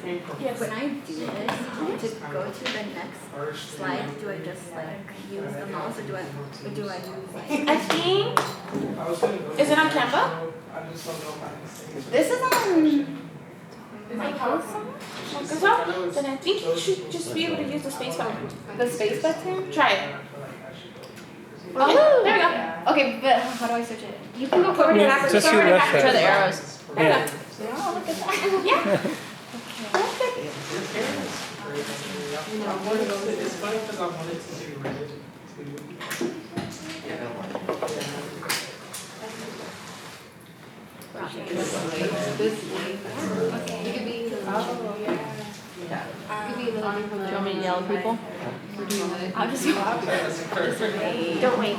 Yes. When I do this, to go to the next slide, do I just like use the mouse or do I use like? I think. Is it on Canva? This is on Microsoft. Then I think you should just be able to use the space button. the space button. Try it. Oh, There we go. Okay, but how do I search it? You can go forward and backwards. Just Forward and use left backwards. side. The arrows. Yeah. Oh, look at that. Yeah. It's funny because I wanted to do Reddit too. Do you want me to yell at people? I'll just Don't wait.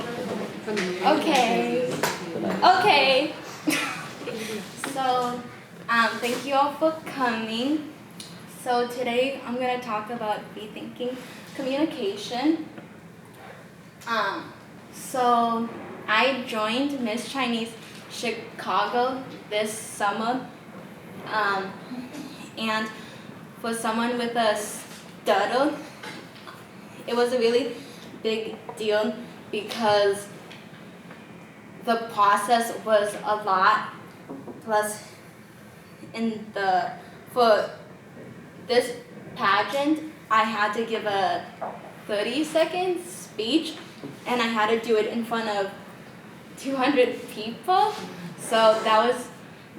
Okay. Okay. So, thank you all for coming. So today I'm gonna talk about rethinking communication. So I joined Miss Chinese Chicago this summer, and for someone with a stutter, it was a really big deal because the process was a lot. Plus, for this pageant, I had to give a 30-second speech, and I had to do it in front of 200 people. So that was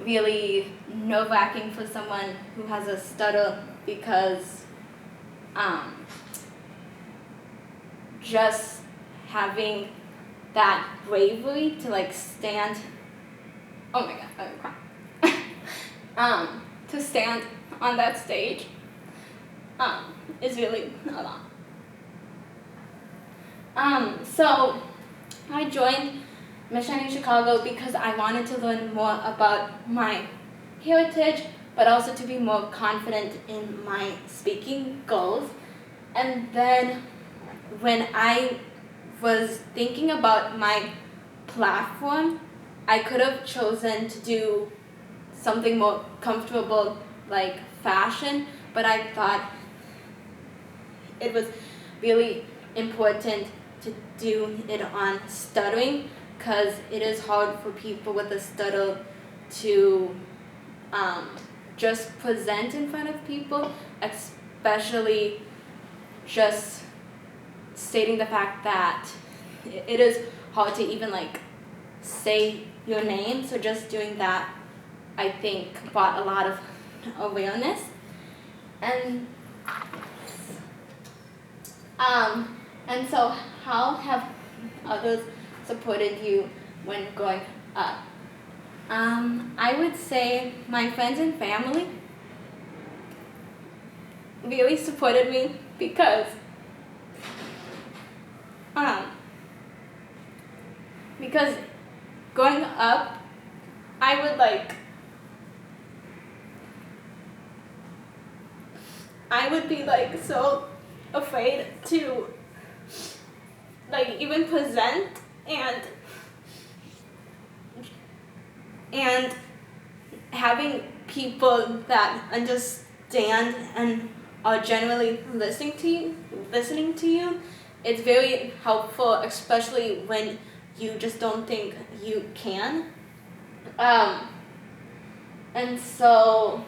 really nerve-wracking for someone who has a stutter because just having that bravery to like stand. Oh my God, I'm gonna cry. To stand on that stage is really a lot. So I joined Miss Chinese Chicago because I wanted to learn more about my heritage, but also to be more confident in my speaking goals. And then when I was thinking about my platform, I could have chosen to do something more comfortable like fashion, but I thought it was really important to do it on stuttering because it is hard for people with a stutter to just present in front of people, especially just stating the fact that it is hard to even like say your name. So just doing that, I think, brought a lot of awareness. And so how have others supported you when growing up? I would say my friends and family really supported me because growing up, I would be like so afraid to like even present and having people that understand and are generally listening to you, it's very helpful, especially when you just don't think you can. And so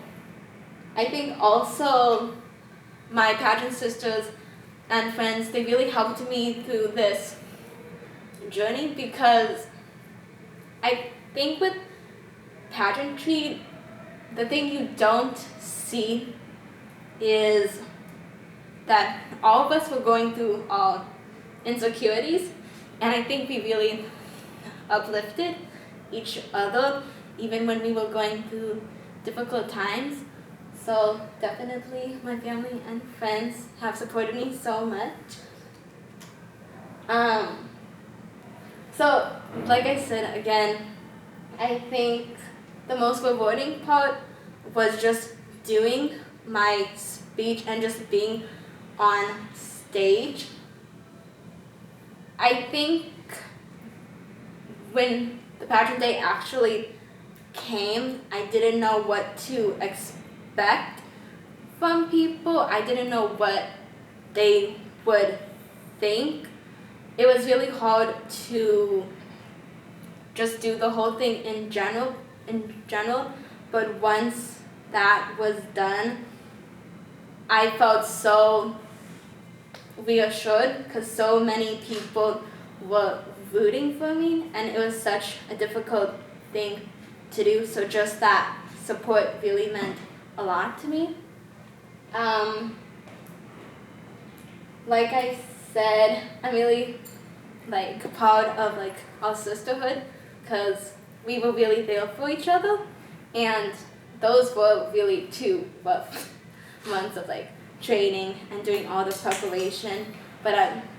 I think also my pageant sisters and friends, they really helped me through this journey because I think with pageantry, the thing you don't see is that all of us were going through our insecurities, and I think we really uplifted each other even when we were going through difficult times. So definitely my family and friends have supported me so much. So like I said again, I think the most rewarding part was just doing my speech and just being on stage. I think when the pageant day actually came, I didn't know what to expect from people. I didn't know what they would think. It was really hard to just do the whole thing in general, but once that was done, I felt so reassured because so many people were rooting for me, and it was such a difficult thing to do. So just that support really meant a lot to me. Like I said, I'm really proud of our sisterhood because we were really there for each other, and those were really 2 rough months of training and doing all the preparation, but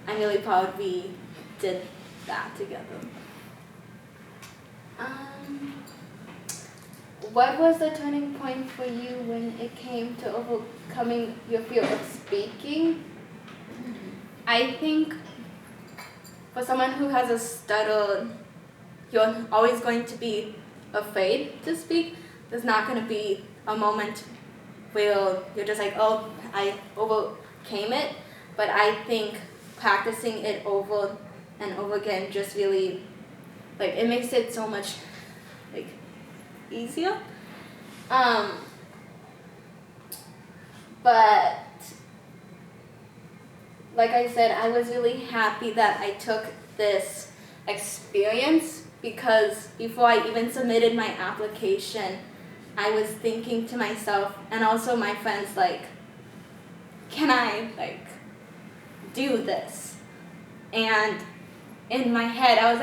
I'm really proud we did that together. What was the turning point for you when it came to overcoming your fear of speaking? I think for someone who has a stutter, you're always going to be afraid to speak. There's not going to be a moment where you're just oh, I overcame it. But I think practicing it over and over again just really, it makes it so much, easier. But like I said, I was really happy that I took this experience because before I even submitted my application, I was thinking to myself and also my friends can I do this? And in my head I was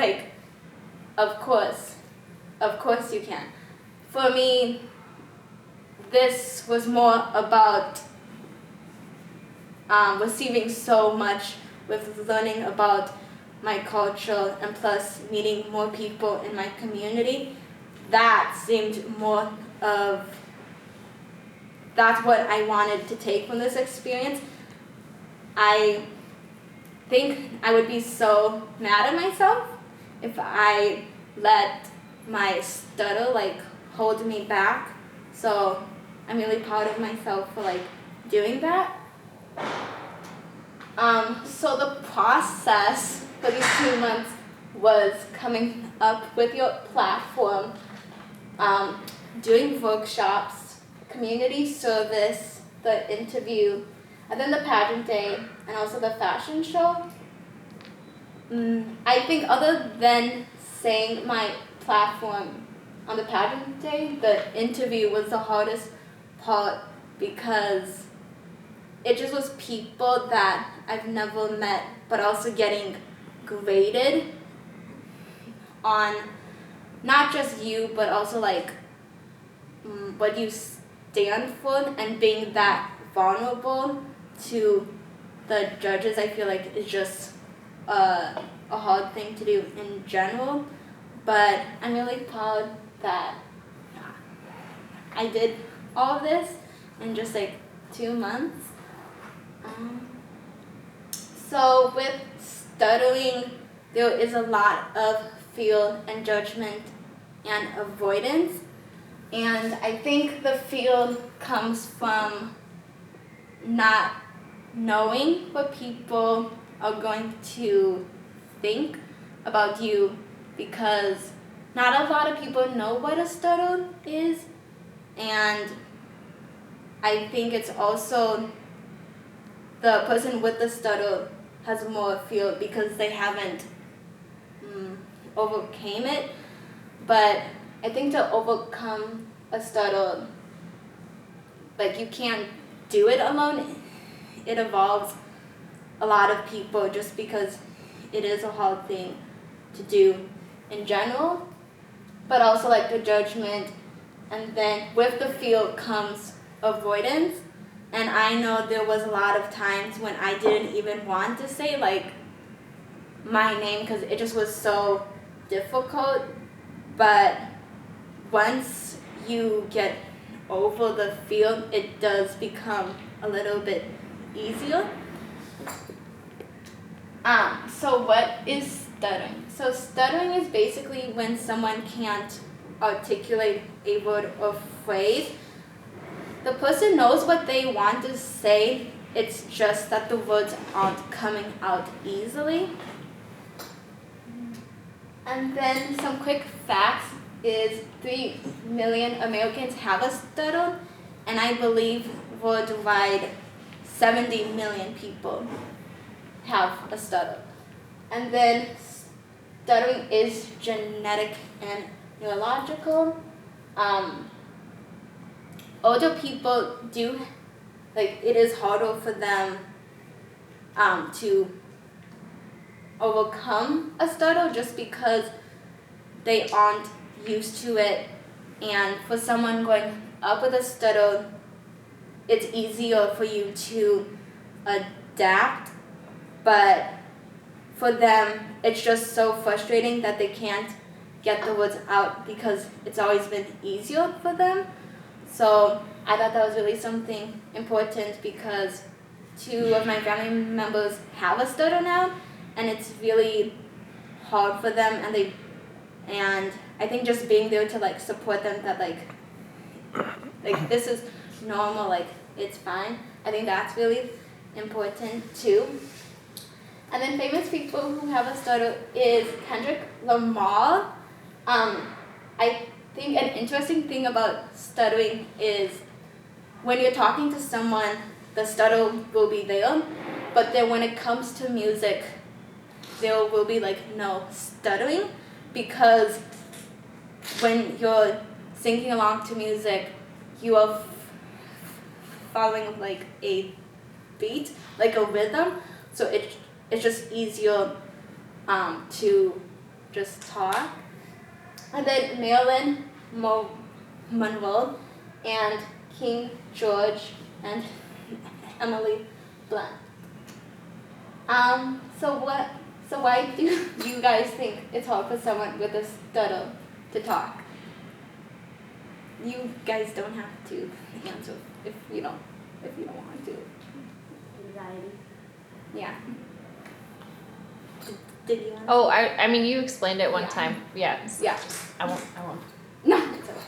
of course you can. For me, this was more about receiving so much with learning about my culture and plus meeting more people in my community. That seemed more of, that's what I wanted to take from this experience. I think I would be so mad at myself if I let my stutter hold me back. So I'm really proud of myself for doing that. So the process for these 2 months was coming up with your platform, doing workshops, community service, the interview, and then the pageant day, and also the fashion show. I think other than saying my platform on the pageant day, the interview was the hardest part because it just was people that I've never met, but also getting graded on not just you, but also what you stand for, and being that vulnerable to the judges, I feel is just a hard thing to do in general. But I'm really proud that I did all of this in just 2 months. So with stuttering, there is a lot of fear and judgment and avoidance. And I think the fear comes from not knowing what people are going to think about you, because not a lot of people know what a stutter is. And I think it's also the person with the stutter has more fear because they haven't overcame it. But I think to overcome a stutter, you can't do it alone. It involves a lot of people just because it is a hard thing to do in general, but also the judgment, and then with the fear comes avoidance. And I know there was a lot of times when I didn't even want to say my name because it just was so difficult. But once you get over the fear, it does become a little bit easier. So what is stuttering? So stuttering is basically when someone can't articulate a word or phrase. the person knows what they want to say, it's just that the words aren't coming out easily. And then some quick facts is 3 million Americans have a stutter, and I believe worldwide 70 million people have a stutter. And then stuttering is genetic and neurological. Older people do, like, it is harder for them to overcome a stutter just because they aren't used to it. And for someone going up with a stutter, it's easier for you to adapt, but for them, it's just so frustrating that they can't get the words out because it's always been easier for them. So I thought that was really something important because 2 of my family members have a stutter now, and it's really hard for them, and I think just being there to like support them that like this is normal, like it's fine. I think that's really important too. And then famous people who have a stutter is Kendrick Lamar. I think an interesting thing about stuttering is when you're talking to someone, the stutter will be there, but then when it comes to music, there will be like no stuttering, because when you're singing along to music, you are following like a beat, like a rhythm, so it's just easier to just talk. And then Marilyn Monroe and King George and Emily Blunt. So why do you guys think it's hard for someone with a stutter to talk? You guys don't have to answer if you don't want to. Anxiety. Yeah. Did you? Oh, I mean, you explained it one Yeah. time. Yeah. Yeah. I won't. No. It's okay.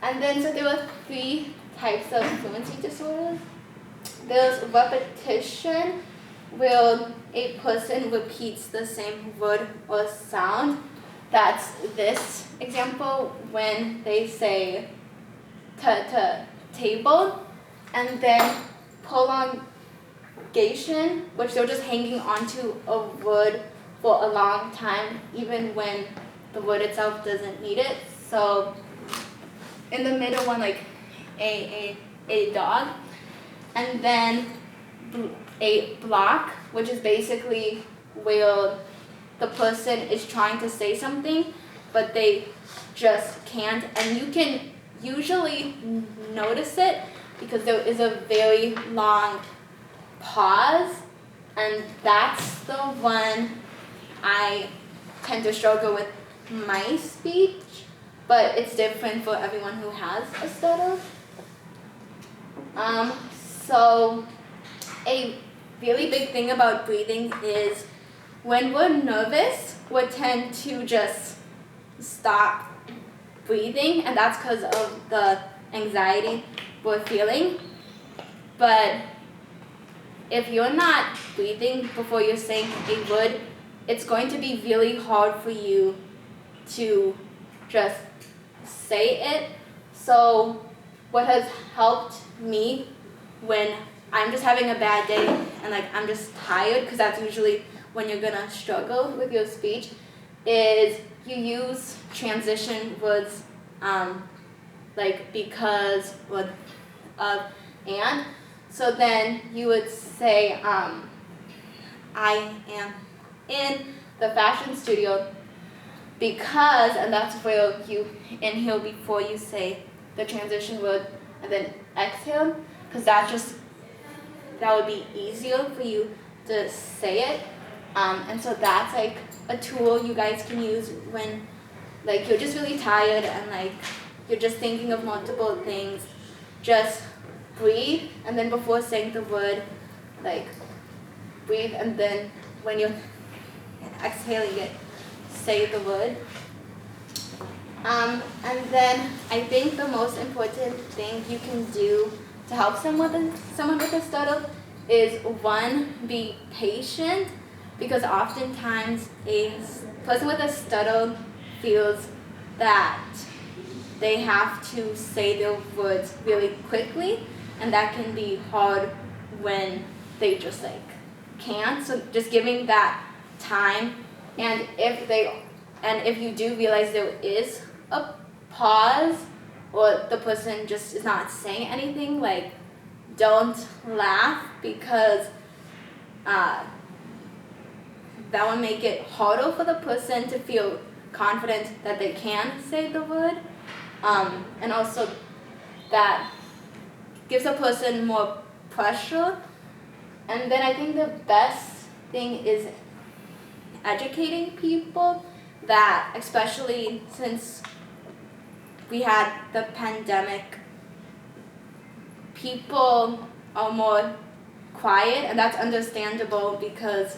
And then so there were 3 types of fluency disorders. There's repetition, where a person repeats the same word or sound. That's this example when they say table, and then prolongation, which they're just hanging onto a word for a long time, even when the word itself doesn't need it. So in the middle one, like a dog, and then a block, which is basically where the person is trying to say something, but they just can't. And you can usually notice it because there is a very long pause, and that's the one I tend to struggle with my speech, but it's different for everyone who has a stutter. So a really big thing about breathing is when we're nervous, we tend to just stop breathing, and that's because of the anxiety we're feeling. But if you're not breathing before you're saying a word, it's going to be really hard for you to just say it. So what has helped me when I'm just having a bad day and like I'm just tired, because that's usually when you're gonna struggle with your speech, is you use transition words like because, or of, and. So then you would say, I am in the fashion studio because, and that's where you inhale before you say the transition word, and then exhale, because that would be easier for you to say it. And so that's like a tool you guys can use when like you're just really tired and like you're just thinking of multiple things. Just breathe, and then before saying the word, like breathe, and then when you're exhaling it, say the word. And then I think the most important thing you can do to help someone with a stutter is one, be patient, because oftentimes a person with a stutter feels that they have to say their words really quickly, and that can be hard when they just like can't. So just giving that time, and if you do realize there is a pause or the person just is not saying anything, like don't laugh, because that will make it harder for the person to feel confident that they can say the word, and also that gives a person more pressure. And then I think the best thing is educating people, that especially since we had the pandemic, people are more quiet, and that's understandable because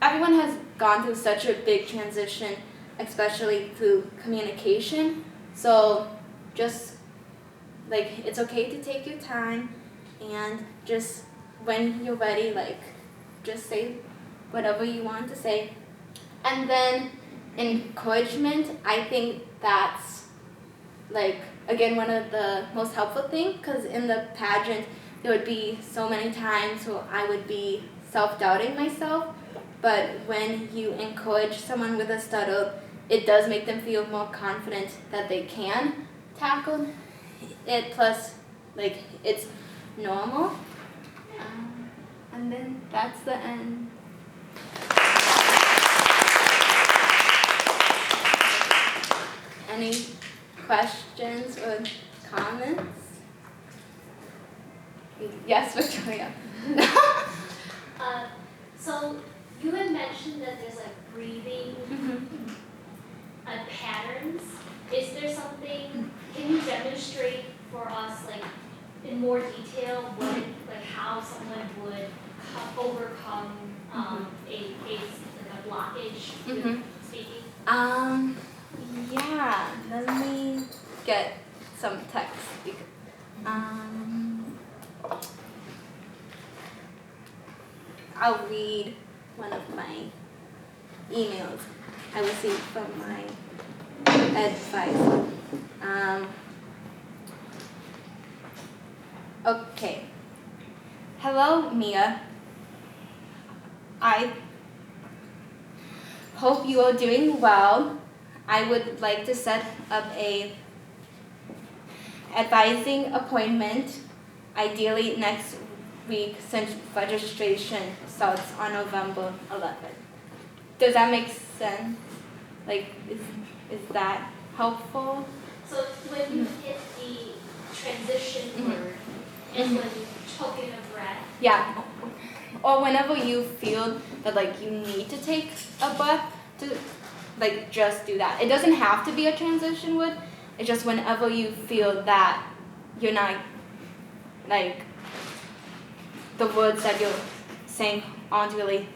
everyone has gone through such a big transition, especially through communication. So just it's okay to take your time, and just when you're ready, just say whatever you want to say. And then encouragement, I think that's again one of the most helpful things, because in the pageant there would be so many times where I would be self-doubting myself, but when you encourage someone with a stutter, it does make them feel more confident that they can tackle it, plus it's normal. And then that's the end. Any questions or comments? Yes, Victoria. So you had mentioned that there's breathing patterns. Is there something, can you demonstrate for us in more detail how someone would overcome a blockage with speaking? Yeah, let me get some text. I'll read one of my emails I received from my advisor. Okay. Hello, Mia. I hope you are doing well. I would like to set up a advising appointment, ideally next week, since registration starts on November 11th. Does that make sense? Is that helpful? So when you hit the transition word, and when you took in a breath. Yeah. Or whenever you feel that you need to take a breath, to just do that. It doesn't have to be a transition word. It's just whenever you feel that you're not the words that you're saying aren't really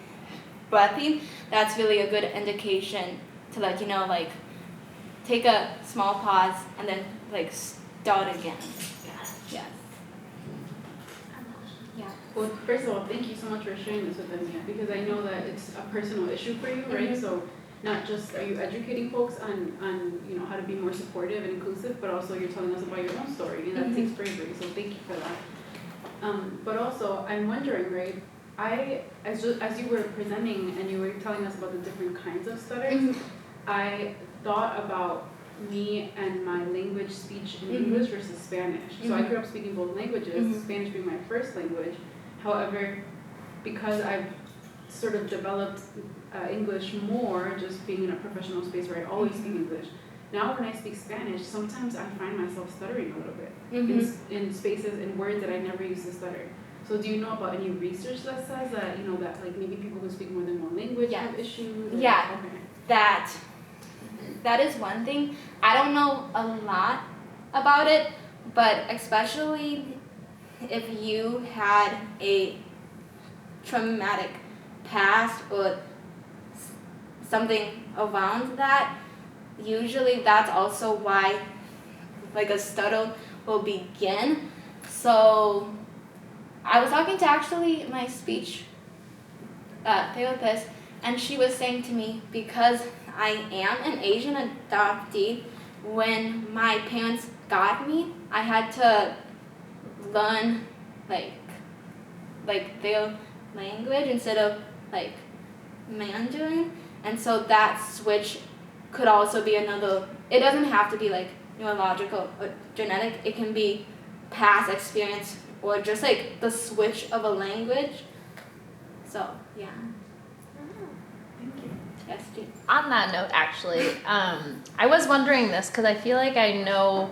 breathy, that's really a good indication to let you know, take a small pause and then start again. Yes. Yeah. Well, first of all, thank you so much for sharing this with us, Mia, because I know that it's a personal issue for you, right? So not just are you educating folks on how to be more supportive and inclusive, but also you're telling us about your own story, and that takes bravery. So thank you for that. But also, I'm wondering, right? As you were presenting and you were telling us about the different kinds of stutters, I thought about me and my language speech in English versus Spanish. So I grew up speaking both languages, Spanish being my first language. However, because I've sort of developed English more, just being in a professional space where I always speak English. Now when I speak Spanish, sometimes I find myself stuttering a little bit in spaces and words that I never used to stutter. So do you know about any research that says that, that maybe people who speak more than one language have issues? Yeah, okay. That is one thing. I don't know a lot about it, but especially if you had a traumatic past or something around that, usually that's also why like a stutter will begin. So I was talking to actually my speech therapist, and she was saying to me, because I am an Asian adoptee, when my parents got me, I had to learn like their language instead of like Mandarin, and so that switch could also be another. It doesn't have to be like neurological or genetic. It can be past experience or just like the switch of a language. So yeah. Thank you. Yes, Jean. On that note, actually, I was wondering this because I feel like I know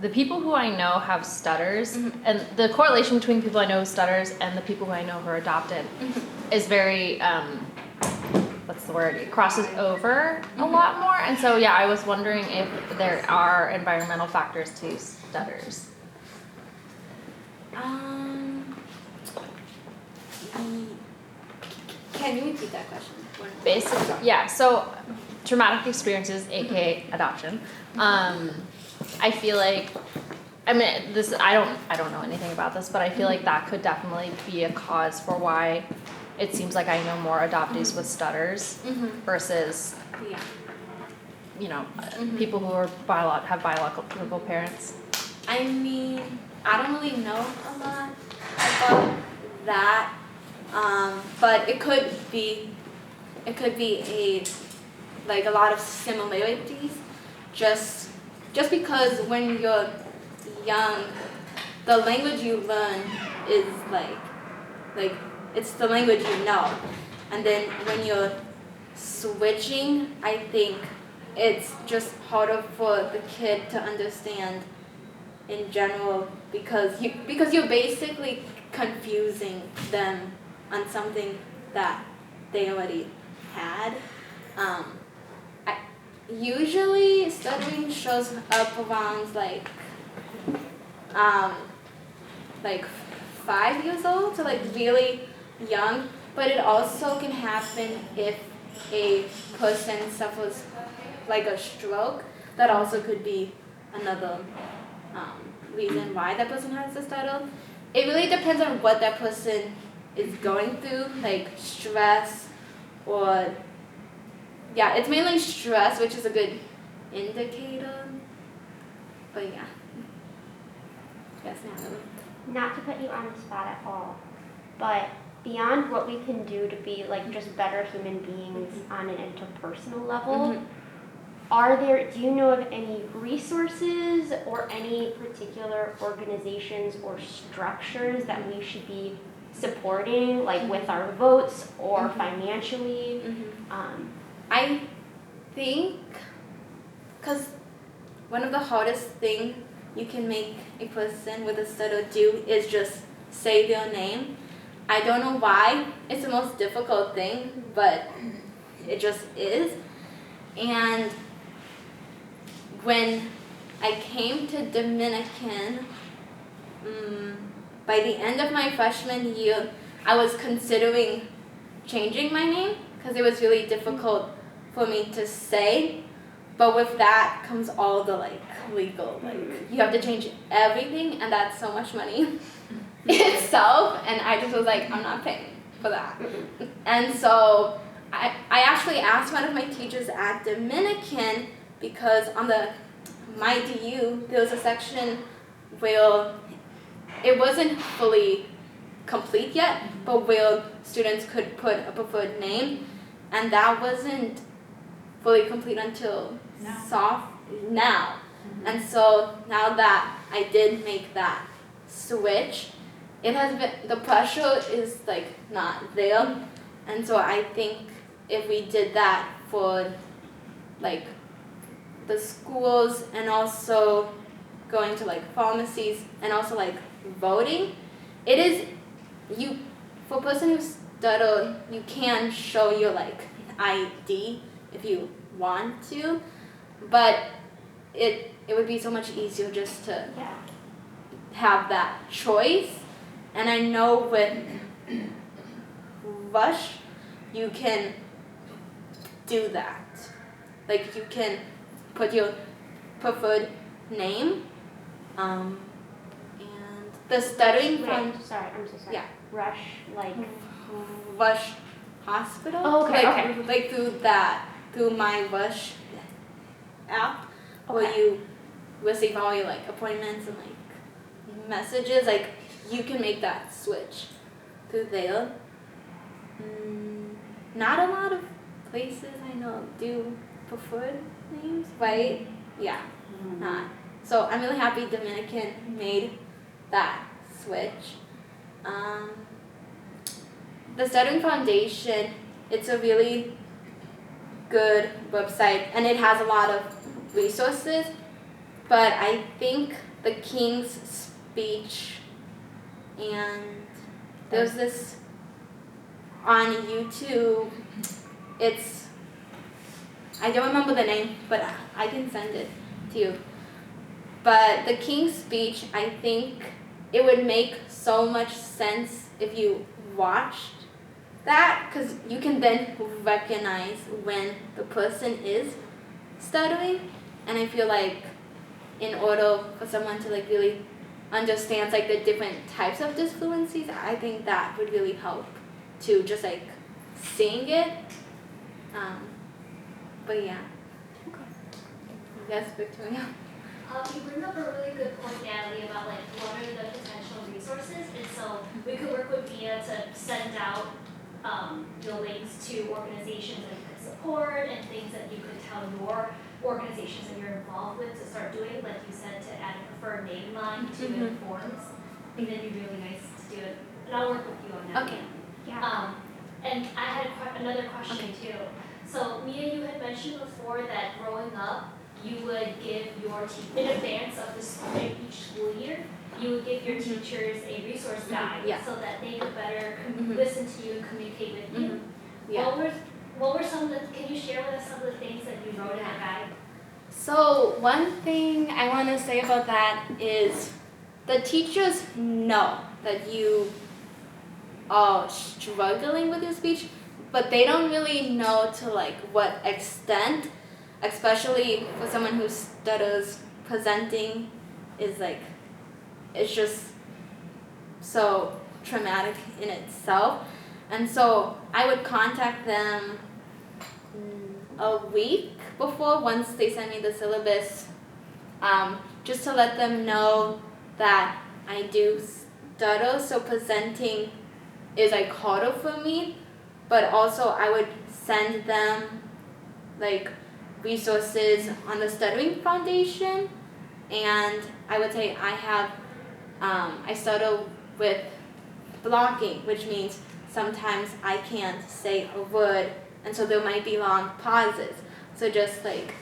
the people who I know have stutters, and the correlation between people I know who stutters and the people who I know who are adopted is very, what's the word? It crosses over a lot more. And so, yeah, I was wondering if there are environmental factors to stutters. Can you repeat that question? Basically, yeah. So, traumatic experiences, aka adoption. I feel like, I mean, this. I don't know anything about this, but I feel like that could definitely be a cause for why it seems like I know more adoptees with stutters versus, Yeah. you know, people who are have biological parents. I mean, I don't really know a lot about that, but it could be a lot of similarities, just because when you're young, the language you learn is like it's the language you know, and then when you're switching, I think it's just harder for the kid to understand in general because you're basically confusing them on something that they already had. Usually stuttering shows up around like 5 years old, so like really young, but it also can happen if a person suffers like a stroke. That also could be another reason why that person has a stutter. It really depends on what that person is going through, like stress or it's mainly stress, which is a good indicator. But yeah. Yes, Natalie. Not to put you on the spot at all, but beyond what we can do to be like just better human beings on an interpersonal level, do you know of any resources or any particular organizations or structures that we should be supporting, like with our votes or financially? I think, because one of the hardest things you can make a person with a stutter do is just say their name. I don't know why it's the most difficult thing, but it just is. And when I came to Dominican, by the end of my freshman year, I was considering changing my name because it was really difficult for me to say. But with that comes all the legal, you have to change everything, and that's so much money itself. And I just was like, I'm not paying for that. And so I actually asked one of my teachers at Dominican, because on my DU there was a section where it wasn't fully complete yet, but where students could put a preferred name, and that wasn't fully complete until now. And so now that I did make that switch, it has been, the pressure is not there. And so I think if we did that for the schools, and also going to pharmacies, and also voting, it is, for a person who's stutter, you can show your ID if you want to, but it would be so much easier just to have that choice. And I know with Rush, you can do that. like you can put your preferred name, and the stuttering fund. Sorry, I'm so sorry. Yeah. Rush, like. Rush Hospital. Oh, okay, Like, okay. like through my Rush app, where Okay. you receive all your like appointments and like messages. Like you can make that switch through there. Not a lot of places I know do preferred names, right? Yeah, not. So I'm really happy Dominican made that switch. The Stuttering Foundation, it's a really good website and it has a lot of resources, but I think the King's Speech and there's this on YouTube, I don't remember the name, but I can send it to you. But the King's Speech, I think it would make so much sense if you watched that, because you can then recognize when the person is stuttering. And I feel like in order for someone to like really understand like the different types of disfluencies, I think that would really help to just like seeing it. But yeah. Yes, Victoria. You bring up a really good point, Natalie, about like what are the potential resources, and so we could work with Mia to send out the links to organizations that you could support and things that you could tell your organizations that you're involved with to start doing, like you said, to add a preferred name line to the forms. I think that'd be really nice to do it, and I'll work with you on that. Okay. Yeah. And I had another question too. So Mia, you had mentioned before that growing up, you would give your in advance of the school, each school year, you would give your teachers a resource guide Yeah. so that they could better listen to you and communicate with you. Yeah. What were some of the, can you share with us some of the things that you wrote in that guide? So one thing I want to say about that is the teachers know that you are struggling with your speech, but they don't really know to like what extent, especially for someone who stutters, presenting is like, it's just so traumatic in itself. And so I would contact them a week before, once they send me the syllabus, just to let them know that I do stutter, so presenting is like harder for me, but also I would send them like resources on the Stuttering Foundation, and I would say I have, I stutter with blocking, which means sometimes I can't say a word, and so there might be long pauses. So just like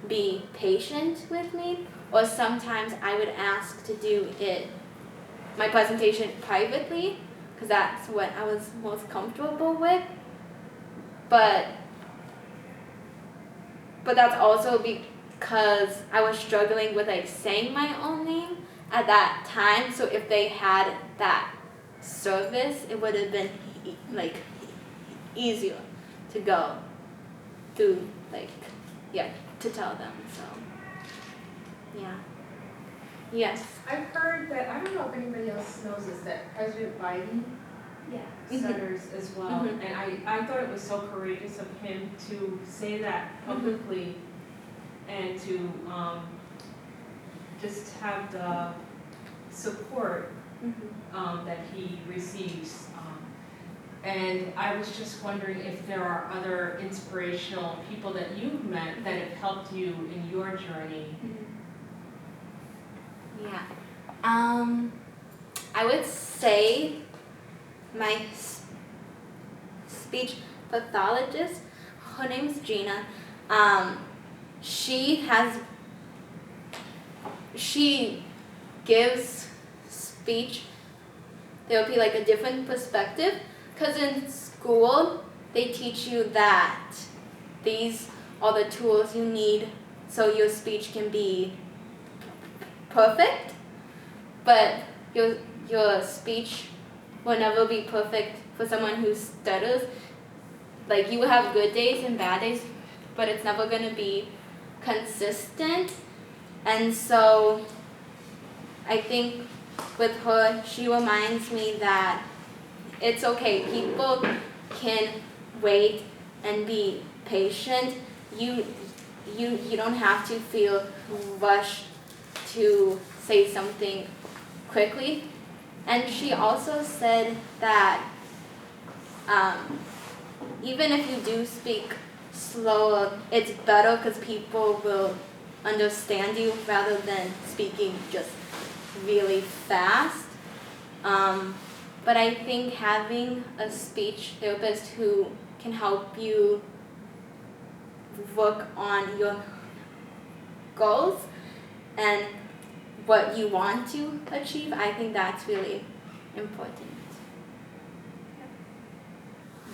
be patient with me, or sometimes I would ask to do my presentation privately, because that's what I was most comfortable with. But that's also because I was struggling with like saying my own name at that time. So if they had that service, it would have been like easier to go through, like, yeah, to tell them. So yeah. Yes. I've heard that, I don't know if anybody else knows this, that President Biden stutters as well. Mhm. And I thought it was so courageous of him to say that publicly and to just have the support that he receives. And I was just wondering if there are other inspirational people that you've met that have helped you in your journey. Yeah. I would say my speech pathologist, her name's Gina, she gives speech therapy like a different perspective, because in school they teach you that these are the tools you need so your speech can be perfect, but your speech will never be perfect for someone who stutters. Like, you will have good days and bad days, but it's never gonna be consistent. And so I think with her, she reminds me that it's okay. People can wait and be patient. You don't have to feel rushed to say something quickly. And she also said that even if you do speak slower, it's better because people will understand you rather than speaking just really fast. But I think having a speech therapist who can help you work on your goals and what you want to achieve, I think that's really important.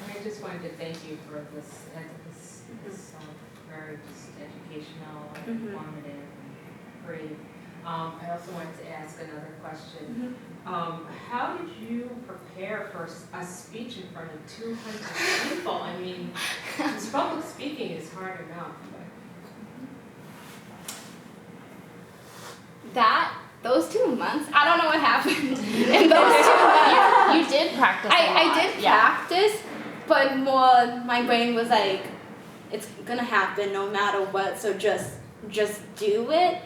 I just wanted to thank you for this very just educational, informative, and great. I also wanted to ask another question. How did you prepare for a speech in front of 200 people? I mean, this public speaking is hard enough. Those 2 months, I don't know what happened in those 2 months. You did practice a lot. I did practice, but more my brain was like, it's gonna happen no matter what, so just do it.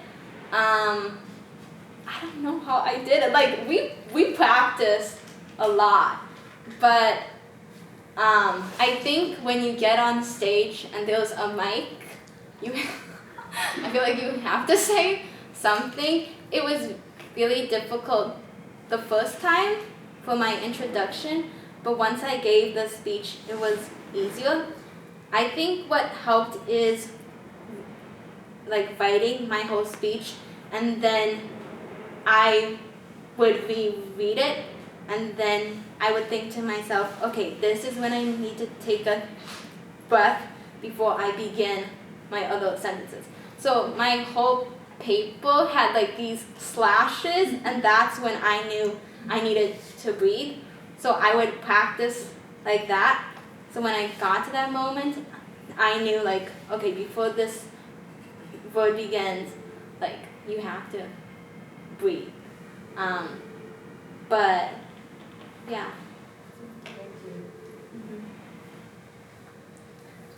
I don't know how I did it. Like we practiced a lot, but I think when you get on stage and there's a mic, I feel like you have to say something. It was really difficult the first time for my introduction, but once I gave the speech, it was easier. I think what helped is like writing my whole speech, and then I would reread it, and then I would think to myself, okay, this is when I need to take a breath before I begin my other sentences. So my whole paper had like these slashes, and that's when I knew I needed to breathe. So I would practice like that. So when I got to that moment, I knew like, okay, before this word begins, like you have to breathe. But yeah.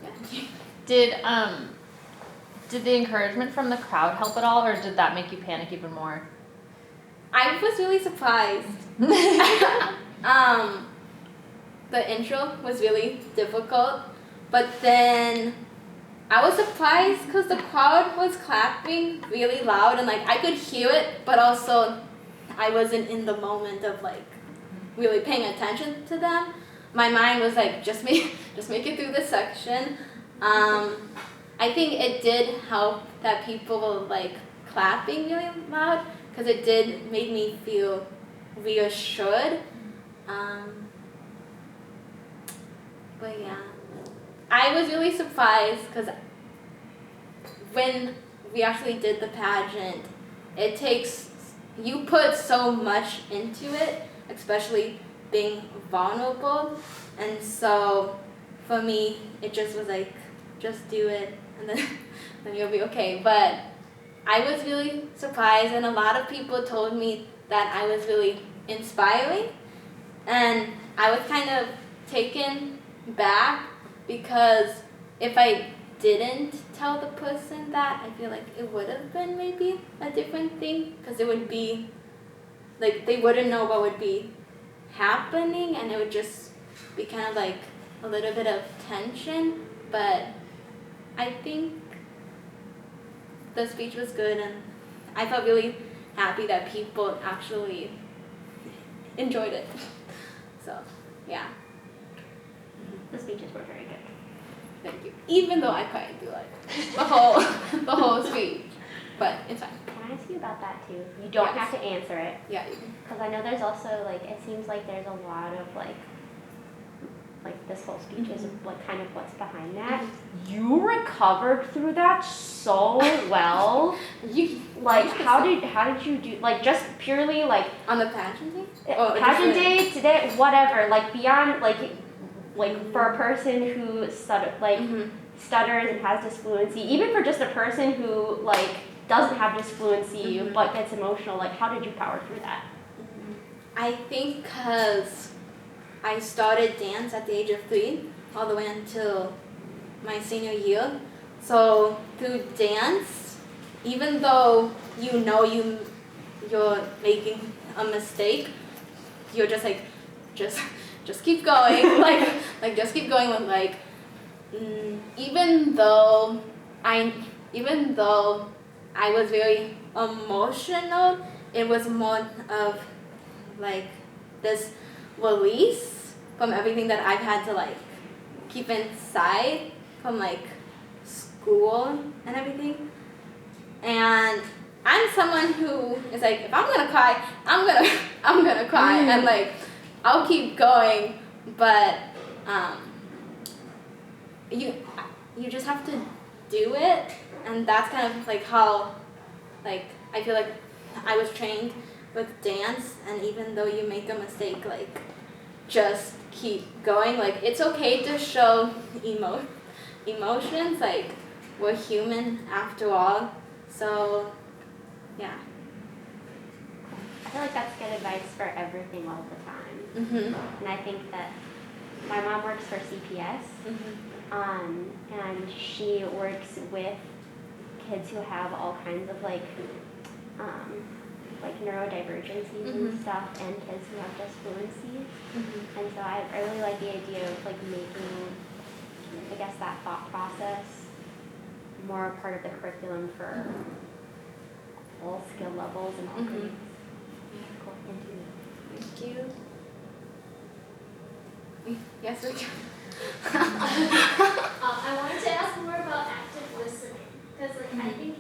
Yeah. Did the encouragement from the crowd help at all, or did that make you panic even more? I was really surprised. The intro was really difficult, but then I was surprised because the crowd was clapping really loud, and like I could hear it, but also I wasn't in the moment of like really paying attention to them. My mind was like, just make it through this section. I think it did help that people were like clapping really loud, because it did make me feel reassured. But yeah, I was really surprised because when we actually did the pageant, you put so much into it, especially being vulnerable, and so for me, it just was like, just do it, and then you'll be okay. But I was really surprised, and a lot of people told me that I was really inspiring, and I was kind of taken back, because if I didn't tell the person that, I feel like it would have been maybe a different thing, because it would be like they wouldn't know what would be happening, and it would just be kind of like a little bit of tension. But I think the speech was good, and I felt really happy that people actually enjoyed it. So yeah. The speeches were very good. Thank you. Even though I cried through like the whole speech, but it's fine. Can I ask you about that too? You don't have to answer it. Yeah. You can. Because I know there's also like, it seems like there's a lot of like this whole speech is like kind of what's behind that. You recovered through that so well. How did you do, like just purely like On the pageant day? Pageant day, today, whatever, like beyond like for a person who stutters and has disfluency, even for just a person who like doesn't have disfluency but gets emotional, like how did you power through that? I think because I started dance at the age of 3 all the way until my senior year. So through dance, even though you know you're making a mistake, you're just like, just keep going, like just keep going with like, even though I was very emotional, it was more of like this release from everything that I've had to like keep inside from like school and everything. And I'm someone who is like, if I'm gonna cry, I'm gonna cry, and like I'll keep going, but you just have to do it, and that's kind of like how like I feel like I was trained with dance. And even though you make a mistake, like just keep going. Like it's okay to show emotions, like we're human after all. So yeah. I feel like that's good advice for everything all the time. Mm-hmm. And I think that my mom works for CPS, and she works with kids who have all kinds of like neurodivergencies and stuff, and kids who have disfluencies. And so I really like the idea of like making, I guess, that thought process more a part of the curriculum for all skill levels and all grades. Cool. Thank you. Yes, Rachel. I wanted to ask more about active listening, because like I think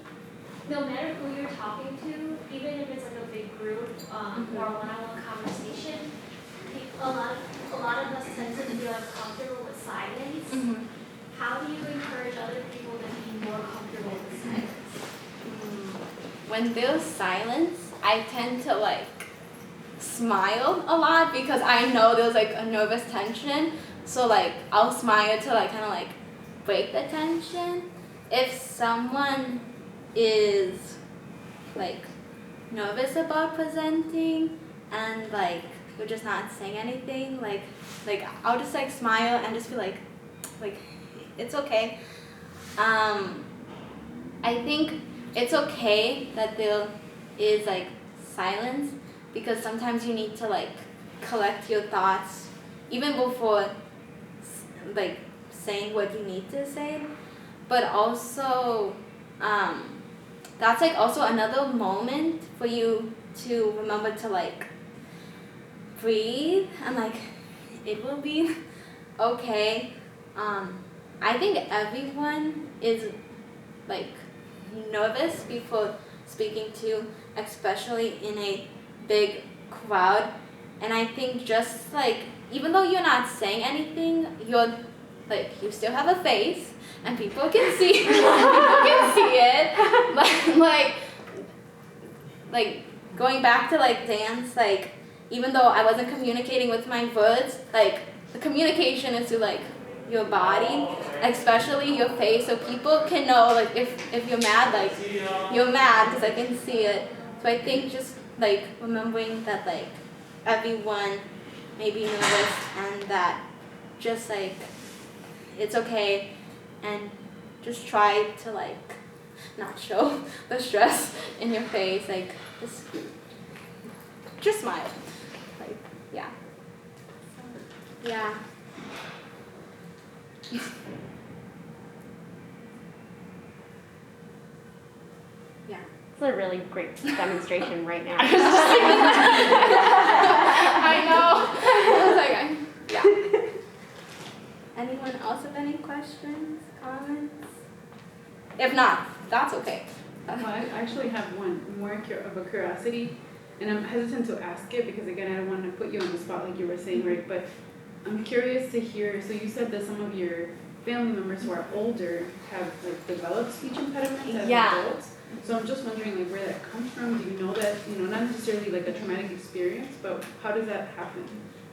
no matter who you're talking to, even if it's like a big group or a one-on-one conversation, a lot of us tend to feel uncomfortable with silence. How do you encourage other people to be more comfortable with silence? When there's silence, I tend to like smile a lot because I know there's like a nervous tension. So like I'll smile to like kind of like break the tension. If someone is like nervous about presenting and like we're just not saying anything, like I'll just like smile and just be like it's okay. I think it's okay that there is like silence, because sometimes you need to like collect your thoughts even before like saying what you need to say. But also that's like also another moment for you to remember to like breathe, and like it will be okay. I think everyone is like nervous before speaking to, especially in a big crowd. And I think just like, even though you're not saying anything, you're like, you still have a face and people can see it. But like going back to like dance, like even though I wasn't communicating with my words, like the communication is through like your body, especially your face, so people can know like if you're mad, like you're mad because I can see it. So I think just like remembering that like everyone may be nervous, and that just like it's okay, and just try to like not show the stress in your face, like just smile, like yeah. Yeah. It's a really great demonstration right now. I know. I was like, yeah. Anyone else have any questions, comments? If not, that's okay. Well, I actually have one more of a curiosity, and I'm hesitant to ask it because, again, I don't want to put you on the spot like you were saying, right? But I'm curious to hear, so you said that some of your family members who are older have like developed speech impediments as adults. So I'm just wondering like where that comes from. Do you know that, not necessarily like a traumatic experience, but how does that happen?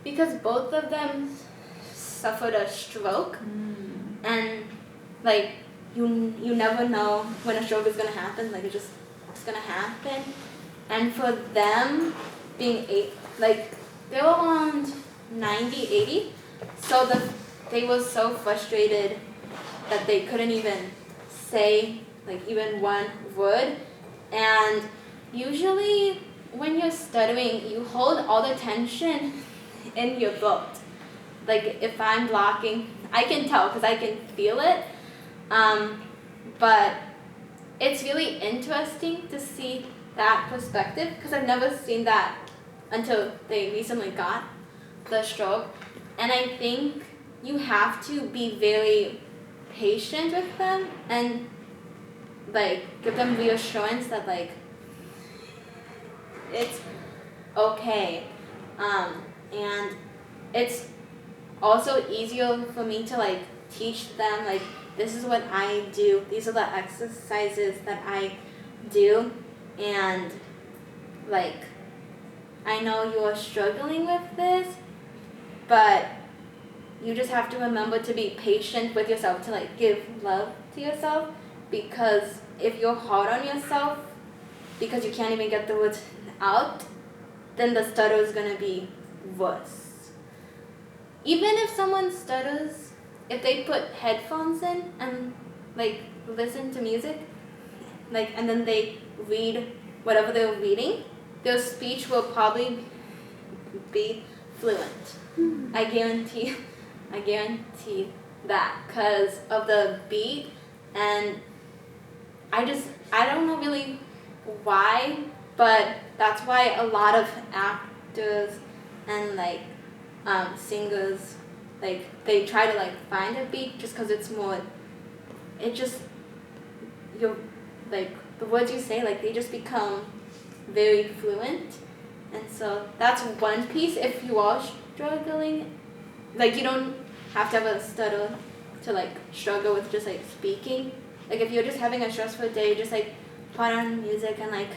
Because both of them suffered a stroke, and like you never know when a stroke is gonna happen. Like it's gonna happen. And for them being like they were around 90, 80, so they were so frustrated that they couldn't even say like even one word. And usually when you're stuttering, you hold all the tension in your throat. Like if I'm blocking, I can tell because I can feel it. But it's really interesting to see that perspective because I've never seen that until they recently got the stroke. And I think you have to be very patient with them and like give them reassurance that like it's okay. And it's also easier for me to like teach them like this is what I do, these are the exercises that I do, and like I know you are struggling with this, but you just have to remember to be patient with yourself, to like give love to yourself, because if you're hard on yourself because you can't even get the words out, then the stutter is going to be worse. Even if someone stutters, if they put headphones in and like listen to music, like and then they read whatever they're reading, their speech will probably be fluent. I guarantee that because of the beat. And I don't know really why, but that's why a lot of actors and like singers, like they try to like find a beat just because it's more, you're like the words you say, like they just become very fluent. And so that's one piece. If you are struggling, like you don't have to have a stutter to like struggle with just like speaking. Like if you're just having a stressful day, just like put on music and like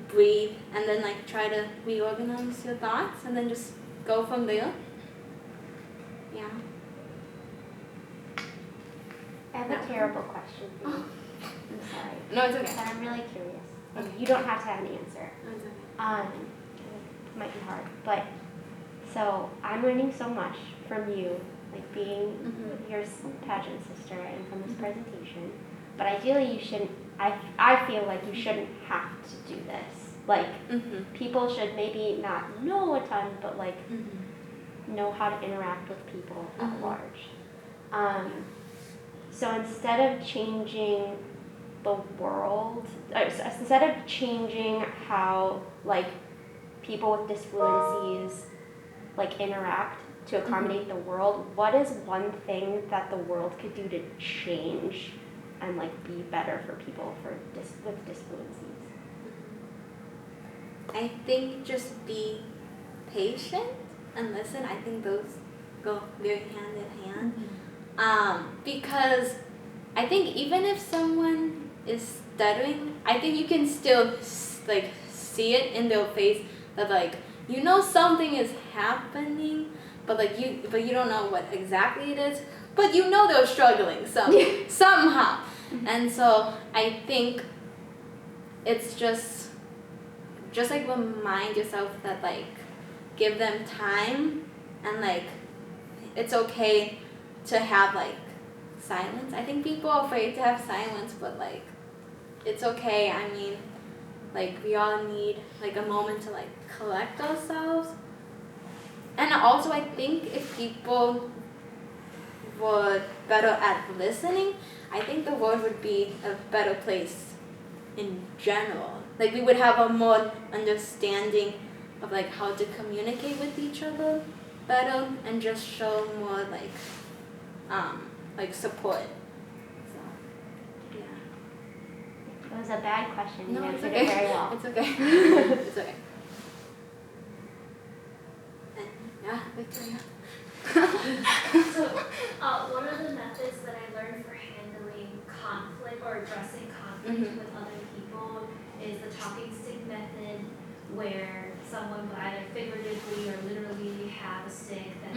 breathe and then like try to reorganize your thoughts and then just go from there. Yeah. I have a terrible question for you. I'm sorry. No, it's okay. But I'm really curious. And Okay. you don't have to have an answer. No, it's okay. It might be hard, but so I'm learning so much from you, like being your pageant sister and from this presentation. But ideally, you shouldn't. I feel like you shouldn't have to do this. Like people should maybe not know a ton, but like know how to interact with people at large. So instead of changing the world, instead of changing how like people with disfluencies like interact to accommodate the world, what is one thing that the world could do to change and like be better for people with disfluencies? I think just be patient and listen. I think those go very hand in hand. Because I think even if someone is stuttering, I think you can still like see it in their face that like you know something is happening, but you don't know what exactly it is, but you know they're struggling somehow. And so I think it's just like remind yourself that like give them time and like it's okay to have like silence. I think people are afraid to have silence, but like it's okay. I mean, like we all need like a moment to like collect ourselves. And also I think if people were better at listening, I think the world would be a better place in general. Like we would have a more understanding of like how to communicate with each other better and just show more like support. So yeah. It was a bad question. You No, it's answered okay. it very well. It's okay. It's okay. And yeah, Victoria. So, one of the methods that I learned for handling conflict or addressing conflict with other people is the talking stick method, where someone would either figuratively or literally have a stick that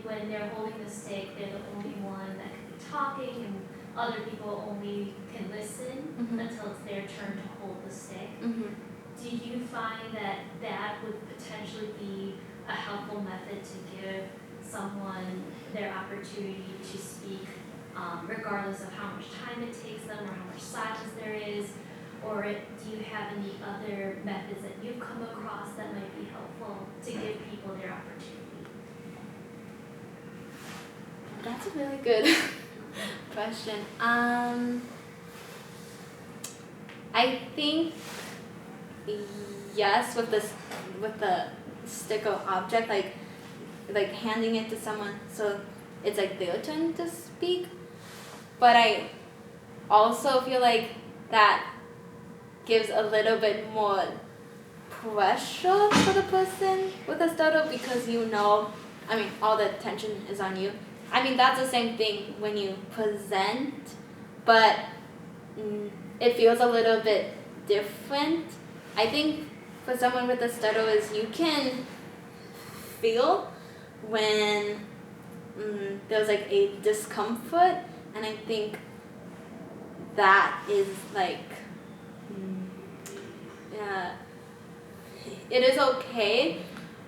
when they're holding the stick, they're the only one that can be talking, and other people only can listen Mhm. until it's their turn to hold the stick. Mhm. Do you find that that would potentially be a helpful method to give someone their opportunity to speak, regardless of how much time it takes them or how much silence there is? Or do you have any other methods that you've come across that might be helpful to give people their opportunity? That's a really good question. I think yes, with the sticker object, like handing it to someone, so it's like their turn to speak. But I also feel like that gives a little bit more pressure for the person with a stutter because all the attention is on you. I mean, that's the same thing when you present, but it feels a little bit different. I think for someone with a stutter is you can feel when there's like a discomfort, and I think that is like it is okay,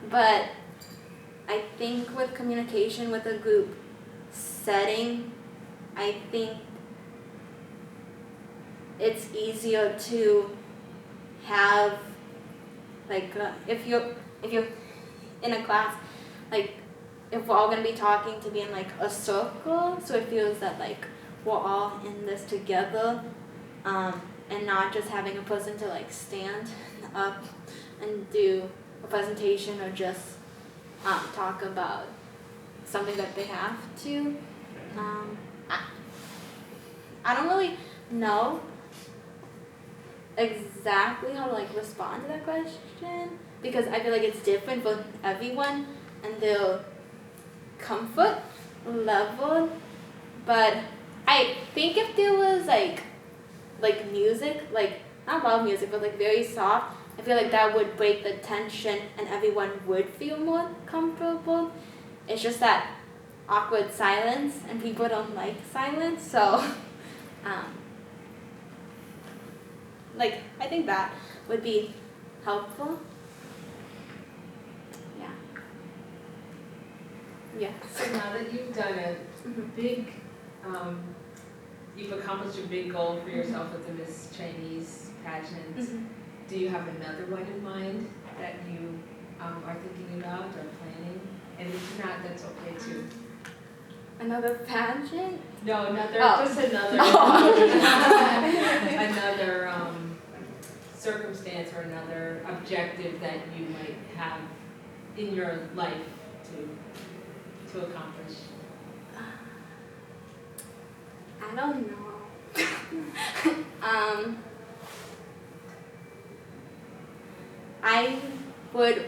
but I think with communication with a group setting, I think it's easier to have like if you're in a class, like if we're all gonna be talking, to be in like a circle, so it feels that like we're all in this together, and not just having a person to like stand up and do a presentation or just talk about something that they have to. I don't really know exactly how to like respond to that question because I feel like it's different for everyone and their comfort level. But I think if there was like music, like not loud music, but like very soft, I feel like that would break the tension and everyone would feel more comfortable. It's just that awkward silence and people don't like silence, so I think that would be helpful. Yeah. Yeah. So now that you've done a big, you've accomplished a big goal for yourself with the Miss Chinese pageant, do you have another one in mind that you are thinking about or planning? And if not, that's okay too. Another pageant? No, another, Oh. just another, another circumstance or another objective that you might have in your life to accomplish. I don't know. I would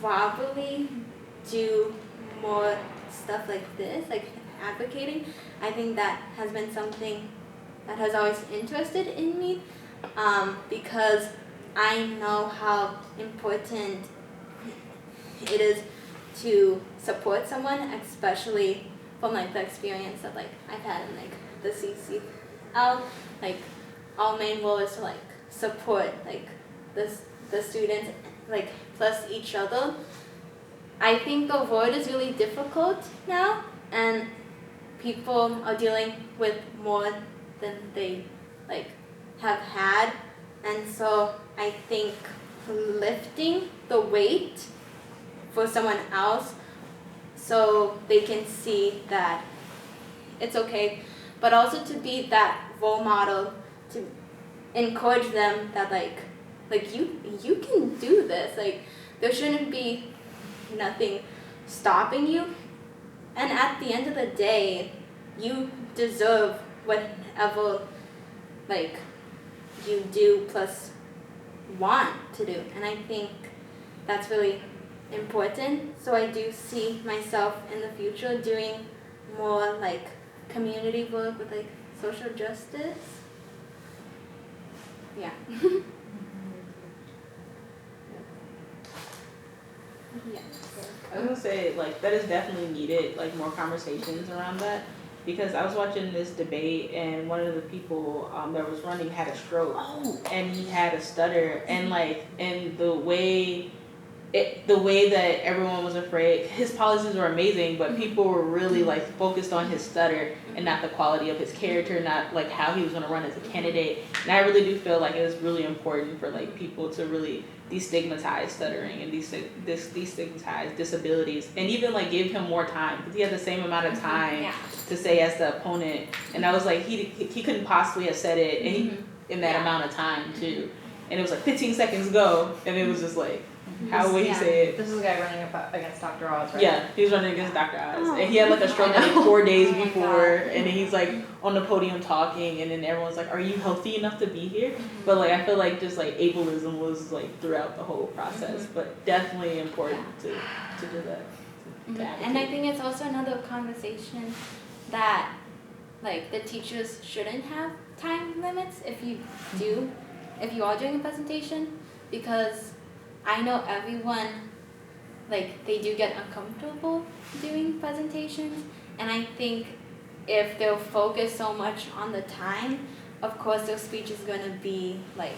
probably do more stuff like this, like advocating. I think that has been something that has always interested in me, because I know how important it is to support someone, especially from like the experience that like I've had in like the CCL. Like our main goal is to like support like the students, like plus each other. I think the world is really difficult now, and people are dealing with more than they like have had, and so I think lifting the weight for someone else so they can see that it's okay, but also to be that role model to encourage them that like you can do this, like there shouldn't be nothing stopping you, and at the end of the day you deserve whatever like you do plus want to do, and I think that's really important. So I do see myself in the future doing more like community work with like social justice. Yeah. Yeah. I was gonna say, like, that is definitely needed, like, more conversations around that. because I was watching this debate and one of the people that was running had a stroke and he had a stutter and like and the way that everyone was afraid, his policies were amazing, but people were really like focused on his stutter and not the quality of his character, not like how he was going to run as a candidate. And I really do feel like it was really important for like people to really destigmatize stuttering and destigmatize disabilities, and even like give him more time because he had the same amount of time to say as the opponent. And I was like, he couldn't possibly have said it in that amount of time too. And it was like 15 seconds go, and it was just like, how would he say it? This is the guy running against Dr. Oz, right? Yeah, he was running against Dr. Oz. And he had like a stroke like 4 days before, and then he's like on the podium talking, and then everyone's like, are you healthy enough to be here? But like, I feel like just like ableism was like throughout the whole process, but definitely important to do that. To And I think it's also another conversation that like the teachers shouldn't have time limits if you are doing a presentation, because I know everyone, like, they do get uncomfortable doing presentations, and I think if they'll focus so much on the time, of course their speech is going to be, like,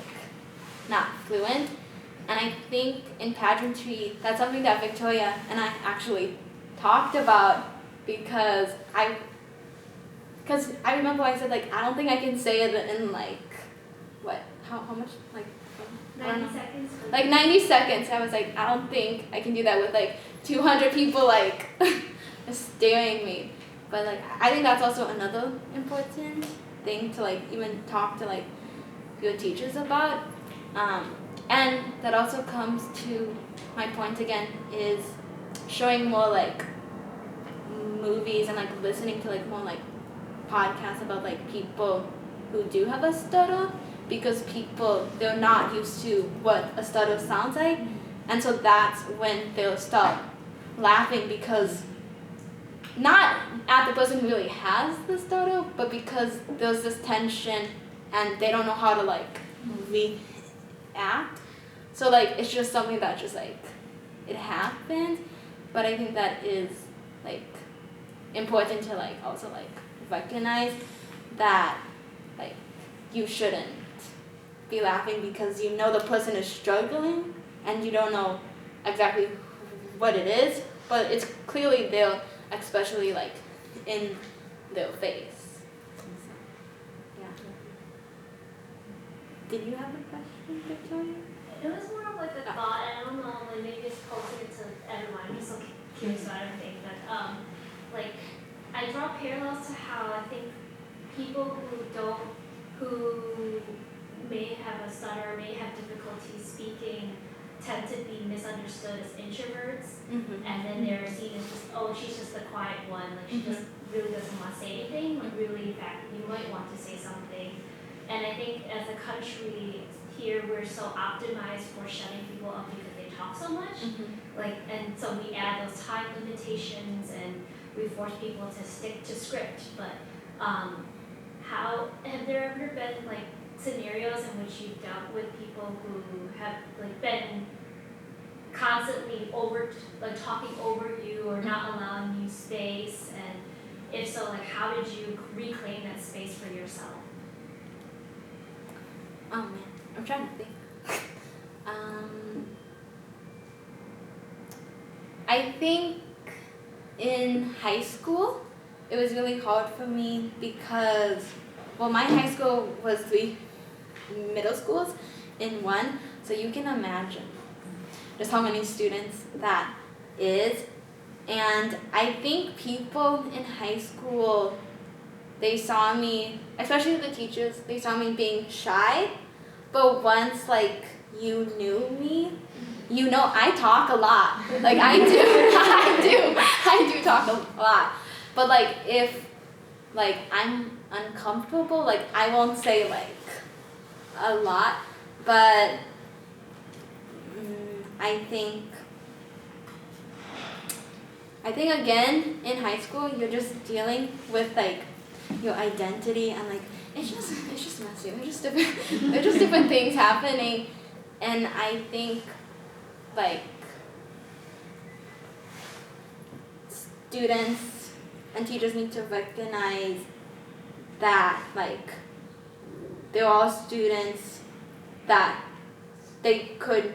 not fluent. And I think in pageantry, that's something that Victoria and I actually talked about, because I remember I said, like, I don't think I can say it in, like, how much, like, 90 seconds. Like 90 seconds. I was like, I don't think I can do that with like 200 people like staring me. But like, I think that's also another important thing to like even talk to like your teachers about. And that also comes to my point again, is showing more like movies and like listening to like more like podcasts about like people who do have a stutter, because people, they're not used to what a stutter sounds like, and so that's when they'll start laughing, because not at the person who really has the stutter, but because there's this tension and they don't know how to like react. So like it's just something that just like it happened, but I think that is like important to like also like recognize that like you shouldn't be laughing because you know the person is struggling and you don't know exactly what it is, but it's clearly there, especially like in their face. Yeah. Did you have a question, Victoria? It was more of like a thought, and I don't know, like maybe it's posting it to everyone. I'm just so curious about everything, but like I draw parallels to how I think people who may have a stutter, may have difficulty speaking, tend to be misunderstood as introverts, and then they're seen as just, oh, she's just the quiet one, like she just really doesn't want to say anything, but really, in fact, you might want to say something. And I think as a country here, we're so optimized for shutting people up because they talk so much, like, and so we add those time limitations and we force people to stick to script. But how have there ever been like scenarios in which you've dealt with people who have like been constantly talking over you or not allowing you space, and if so, like how did you reclaim that space for yourself? Oh man, I'm trying to think. I think in high school it was really hard for me because, well, my high school was 3 middle schools in one, so you can imagine just how many students that is. And I think people in high school, they saw me, especially the teachers, they saw me being shy, but once like you knew me, you know I talk a lot. Like I do talk a lot. But like if like I'm uncomfortable, like I won't say like a lot, but I think again in high school you're just dealing with like your identity, and like it's just messy. There's just different things happening, and I think like students and teachers need to recognize that like they're all students that they could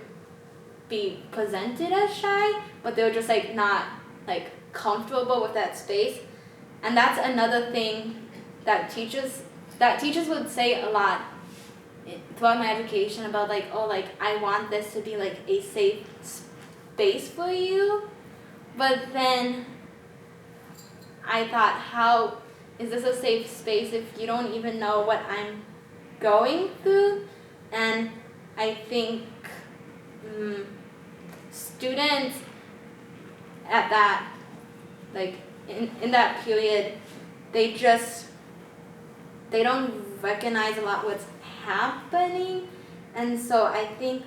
be presented as shy, but they're just like not like comfortable with that space. And that's another thing that teachers would say a lot throughout my education about like, oh, like I want this to be like a safe space for you. But then I thought, how is this a safe space if you don't even know what I'm going through? And I think students at that, like in that period, they don't recognize a lot what's happening. And so I think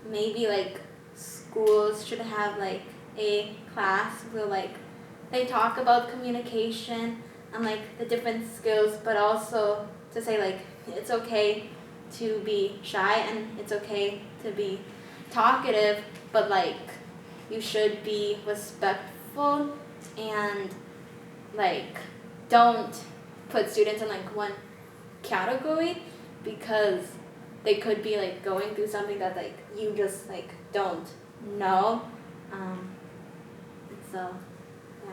maybe like schools should have like a class where like they talk about communication and like the different skills, but also to say like it's okay to be shy and it's okay to be talkative, but like you should be respectful and like don't put students in like one category because they could be like going through something that like you just like don't know. So yeah.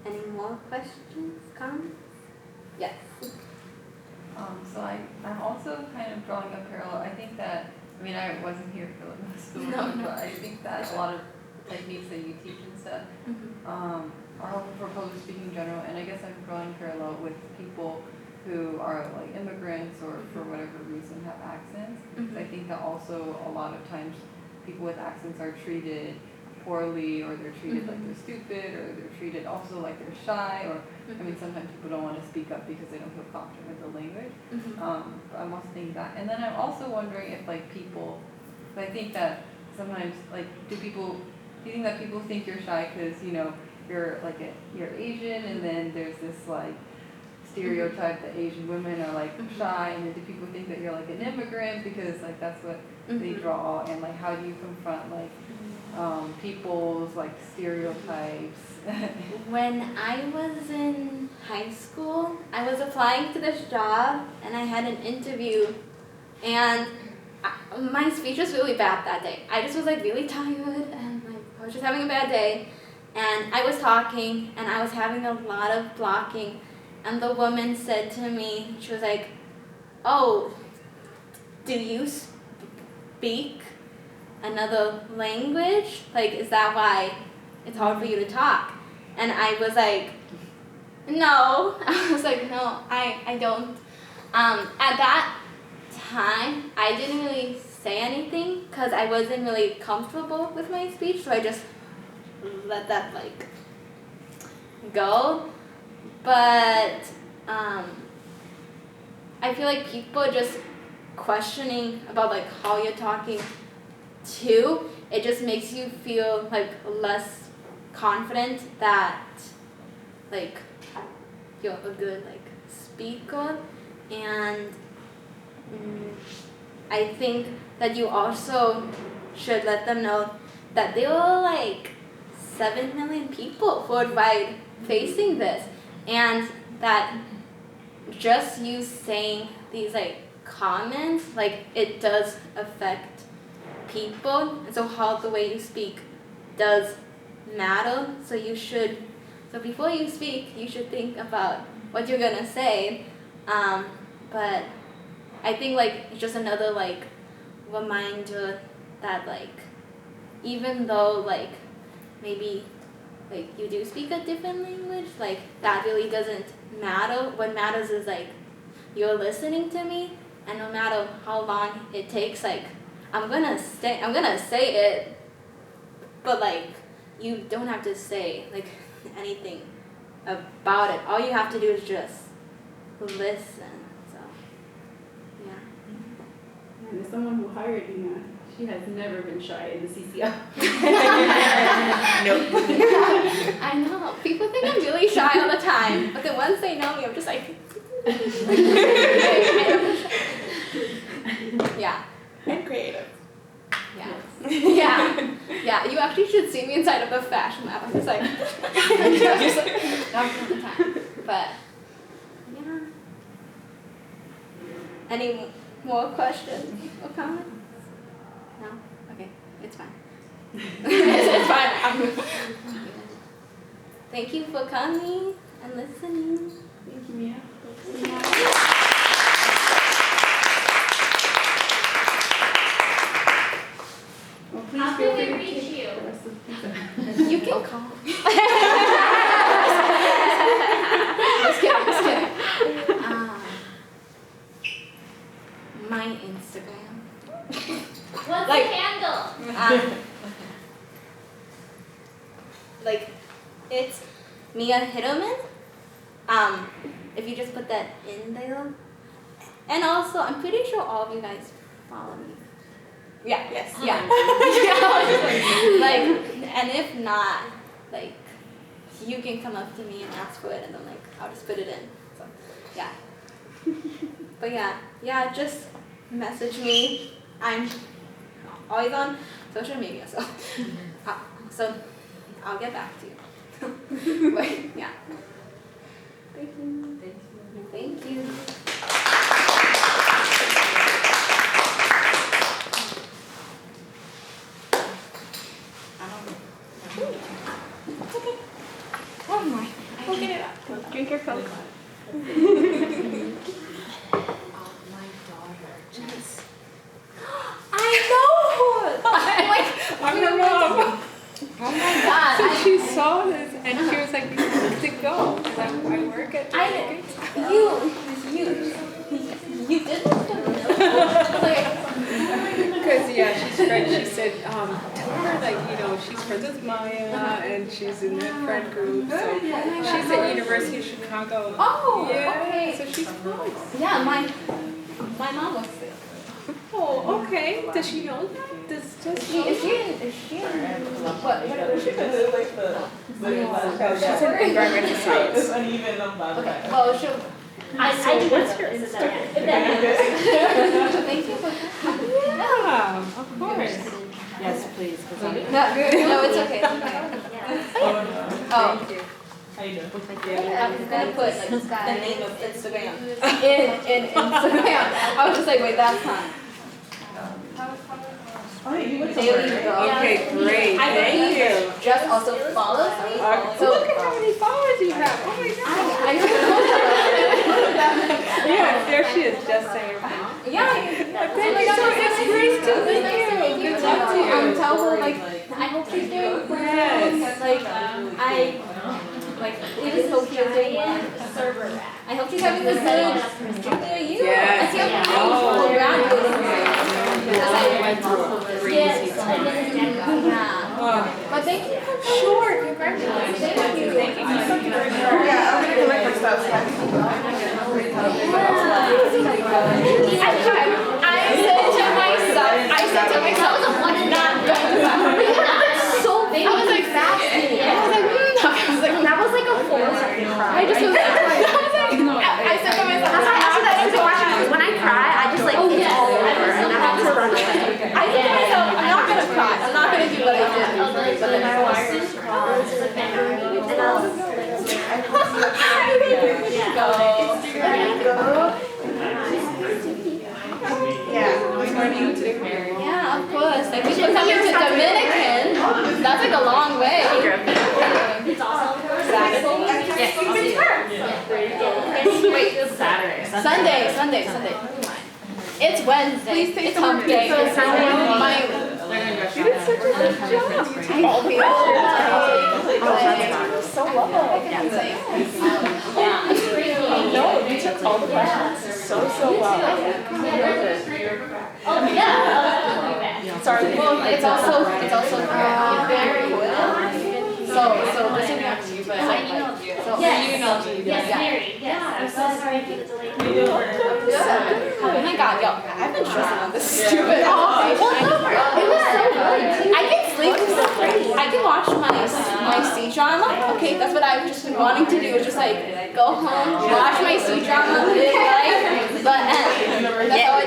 Any more questions, comments? Yes. So I'm also kind of drawing a parallel. I think that, I mean, I wasn't here for the school, but I think that a lot of techniques that you teach and stuff are all for public speaking in general. And I guess I'm drawing parallel with people who are like immigrants or for whatever reason have accents. I think that also a lot of times people with accents are treated poorly, or they're treated like they're stupid, or they're treated also like they're shy, or I mean sometimes people don't want to speak up because they don't feel confident with the language. But I'm also thinking that, and then I'm also wondering if like people, I think that sometimes like do you think that people think you're shy because you know you're like you're Asian, and then there's this like stereotype that Asian women are like shy, and then do people think that you're like an immigrant because like that's what they draw, and like how do you confront like people's like stereotypes? When I was in high school, I was applying to this job and I had an interview, and my speech was really bad that day. I just was like really tired and like I was just having a bad day, and I was talking and I was having a lot of blocking, and the woman said to me, she was like, "Oh, do you speak another language? Like, is that why it's hard for you to talk?" And I was like, no. I was like, no, I don't. At that time, I didn't really say anything because I wasn't really comfortable with my speech, so I just let that like go. But I feel like people just questioning about like how you're talking too, it just makes you feel like less confident that like you're a good like speaker. And I think that you also should let them know that there are like 7 million people worldwide facing this, and that just you saying these like comments, like it does affect people, and so how the way you speak does matter. So before you speak, you should think about what you're gonna say. But I think like it's just another like reminder that like even though like maybe like you do speak a different language, like that really doesn't matter. What matters is like you're listening to me, and no matter how long it takes, like I'm gonna say it, but like you don't have to say like anything about it. All you have to do is just listen. So yeah. And as someone who hired Nina, she has never been shy in the CCL. Nope. I know. People think I'm really shy all the time, but then once they know me, I'm just like yeah. And creative. Yeah. Yeah. Yeah. You the inside of the fashion lab. I'm just like, just like that's all the time. But yeah. Any more questions or comments? No? Okay, it's fine. It's fine. Thank you for coming and listening. Thank you, Mia. Well, please How feel can free we to reach take you? the rest of the pizza. You can call. Just kidding. My Instagram. What's Like- the handle? Like, it's Mia Hidoman. If you just put that in there. And also, I'm pretty sure all of you guys follow me. Yeah, yes, yeah. Like, and if not, like, you can come up to me and ask for it, and then, like, I'll just put it in. So, yeah. But yeah, just message me. I'm always on social media, so I'll get back to you. But yeah. Thank you. Thank you. It's okay. One more. We'll get it out. Drink your Coke. My daughter just. I know! I'm her mom. Oh my god. So she saw this and she was like, "You have to go." Because I work at You did this Because yeah, she's friends. She said, tell her like she's friends with Maya and she's in that friend group. So she's at University of Chicago. Oh, yeah. okay. So she's close. Yeah, my mom was there. Oh, okay. Does she know that? Does she? Is she in what is she? She's in environmental science. It's uneven about Okay, that. well she'll I do what's know your this is that. If that matters. thank you for Yeah, of course. Yes, please. No, it's okay. Oh. How you doing? I'm gonna put like the name of Instagram in Instagram. I was just like, wait, that's not. Daily Vlog. Okay, great. I Thank believe you. Just also follows me. So Look at how many followers you have. Oh my god. Yeah, there she is, just saying. yeah. Thank you so much. It's great to meet you. Good to meet you. Tell her like I hope she's doing well. Yes. I just hope she's doing well. Server rack. I hope she's having a good junior year. Yes. I see how many people graduating. I went through a crazy time. Yeah. But thank you for coming. Sure, congratulations. Thank you. Thank you. Yeah, I'm gonna collect my stuff. I said to myself, not going back. So I was like fascinated. That was like a full second cry. I just was like, I said to myself, That's why I asked you that into question because when I cry, I just like it's all over and I have to run away. I said to myself, I'm not gonna cry. I'm not gonna do what I did. But then I watched Yeah, of course. Like we should come into Dominican. That's like a long way. it's also Wait, Sunday. It's Wednesday. It's hump day. So Sunday. You did such a good job. All people. So well. No, you took all the questions so well. Oh yeah. Sorry. Well, it's also very good. So this is not you, but I emailed you. So Yes, Mary. Yes. I'm so sorry for the delay. Oh my god, yo, I've been stressing on this stupid conversation. It was so good. I can sleep. I can watch my C drama. Okay, that's what I've just been wanting to do. Is just like go home, watch my C drama, live life, but that's how I.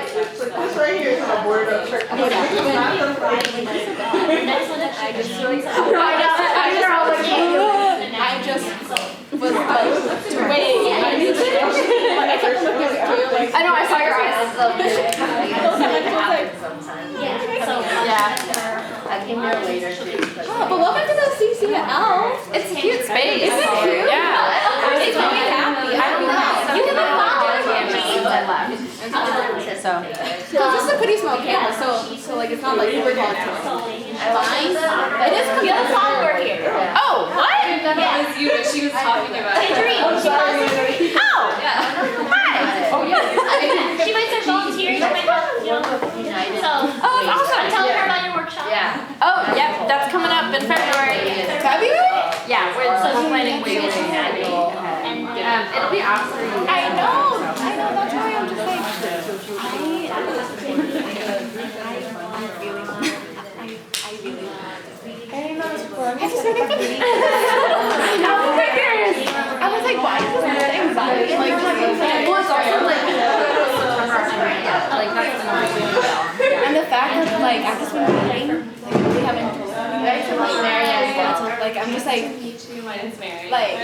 This right here is a board of Next one, I just really. I Yeah, so. Yeah. I came there later too. Oh, but welcome to the CCL. It's a cute space. Isn't it cute? Yeah. It makes me happy. I don't know. You can have fun. So. Because this is a pretty small campus, so like it's not like super voluntary. Mine, it is compared to We're here. Oh, what? Yeah. you, she was talking about it. Dream. Oh. Hi. Oh yeah. She might start volunteering. She might help, you know. So. Oh, that's awesome. I'm telling her about your workshop. Yeah. Oh, yep. That's coming up in February. February? Yeah, we're planning We're to. doing annual. And It'll be after you. I know. That's why I'm just like, I just ready for this. I was like, why is this anxiety? Well, it's also like that's And the fact that like I've just been reading, like they haven't told me. Like I'm just like the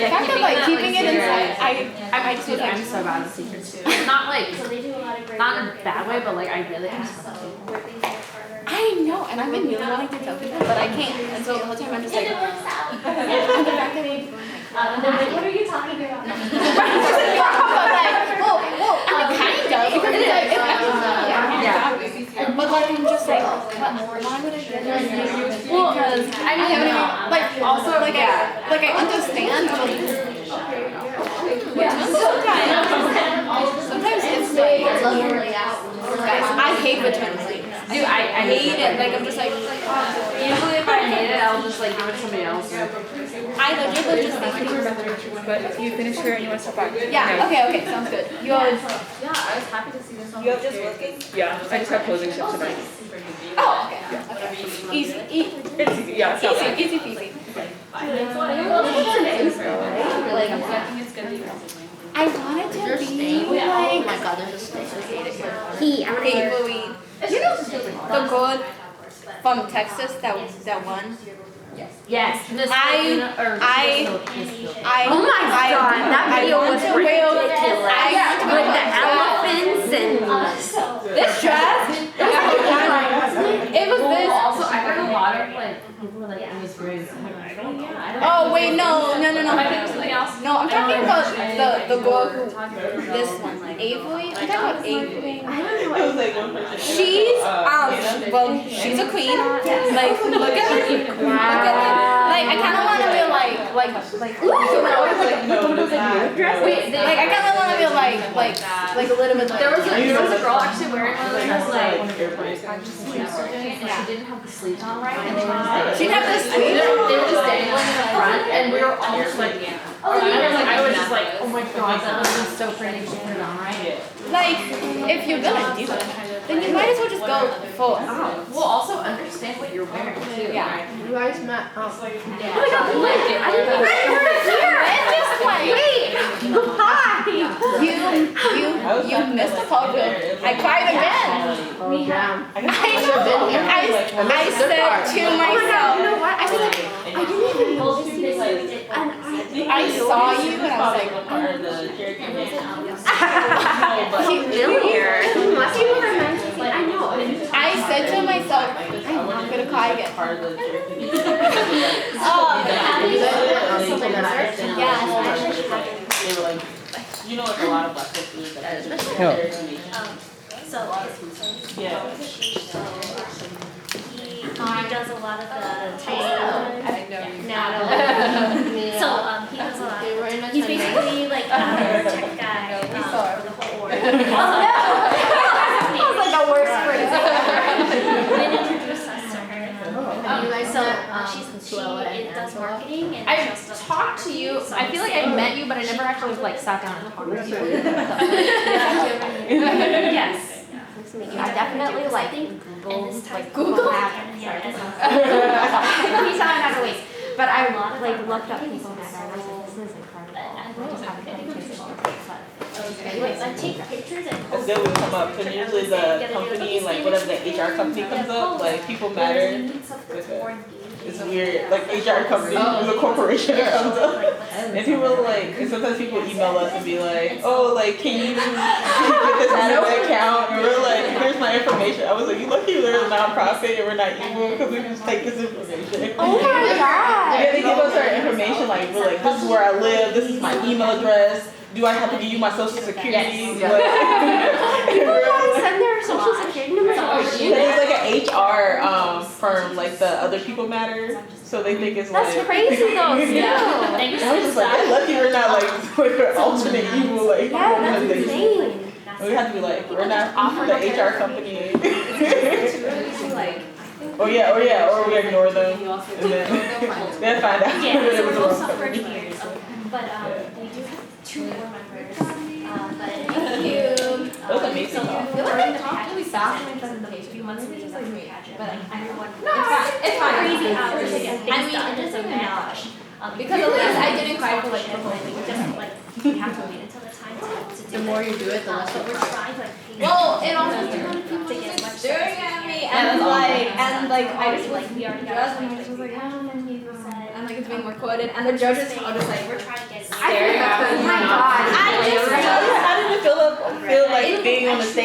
fact of like keeping it inside. I just was like, I'm so bad at secrets too. Not like so they do a lot of great not in work. a bad way, but like I really am. Where things get harder. I know, and I've been really wanting to tell people, but I can't. And so the whole time I'm just like, It works out. and the fact that we. What are you talking about? But like, well, I mean, kind of, because it's like, but like, I'm just like, why would I get this? Because I mean, like, also, like, I understand, sometimes it's like, guys, I hate return leads. Dude, I hate it, like, I'm just like, usually if I hate it, I'll just like give it to somebody else. I legit just think, But if you finish here and you want to step back. yeah, okay, sounds good. Yours. Yeah, I was happy to see this on. You have just working? Yeah, I just have closing shift tonight. Oh, okay. Easy, It's easy, yeah, it's not bad. easy peasy. I wanted to be Oh like my god, there's a snake. Avery. You know the girl from Texas that won? Yes. Miss I- Oh my god, that video was ridiculous. With the elephants and This dress. It was this. Also, I heard a lot of like people were like it was very. Oh wait, no. Something else. No, I'm talking about the girl who this one, Avery. I'm talking about Avery. It was like one person. She's well, she's a queen. Like look at her. Look at her. Like I kind of want to be like ooh, you know, wait, like I kind of want to be like a little bit. Like, There was a girl actually wearing one of those like sleeves or doing it, and she didn't have the sleeves on right, and they were just like she'd have this. they were just dangling in the front, and we were all just like, I was just like, oh my god, that was so pretty. She put it on right. Like, if you're gonna do it, then you might as well just go full out. We'll also understand what you're wearing too. Yeah. You guys met. Oh my god, I didn't know You missed the call room. I cried again. Oh damn. I said to myself, I said like, I didn't even know this is I saw you and I was like, Part of the character name. I know. I said to myself, I'm not gonna cry again. Part of the character name. Oh, They were like, you know, like a lot of black folks do that. Yeah. He does a lot of the type So he does a lot. He's basically like our tech guy for the whole org. that was like the worst phrase. And introduced us to her. She does marketing and I just does talked to you. I feel like I met you, but I never actually like sat down and talked to you. Yes. I definitely like And this type Google Yeah. He's on another ways. But I like looked up people that I was like, this is incredible. I just have a good Anyways, I take pictures and As post they would come up, and usually the company, like whatever the HR company comes up, like people matter with it. it's weird. Like HR company, there's a corporation that comes up. And people are like, and sometimes people email us and be like, oh, like, can you get this out of the account? And we're like, here's my information. I was like, you lucky we're a nonprofit and we're not evil because we can just take this information. Oh my god. Yeah, they give us our information, like, we're like, this is where I live, this is my email address. Do I have to give you my social security? Yes. People want to send their social security numbers over But email. it's like an HR firm, like the other people matter, so they think it's like. That's crazy though, still. Yeah. And I was just like, I'm lucky we're not like an alternate evil like Yeah, that's organization. insane. We have to be like, we're not the HR company. Like, Or we ignore them, and then they find out Yeah, that so it was we're the both wrong software company. engineers, but we do have 2 board members, but Thank you. That was amazing. So Though. feel like during I the talked pageant really fast in my season, the presentation. few months Maybe leading just up like to the me. pageant, But like everyone it's fine. crazy hours to get I things mean, done, it it's a doesn't match. Because at least I didn't cry for like the whole thing. thing. Just like you have to wait until the time to do the more you do it, the less but you we're cry. trying to like pace Well, it it also to depends on get as much staring at me and like I was like we already got dressed and I was just like, and like it's being recorded and the judges are just like we're trying to get I think that's at oh my me. god. I just How did it feel like being on the stage?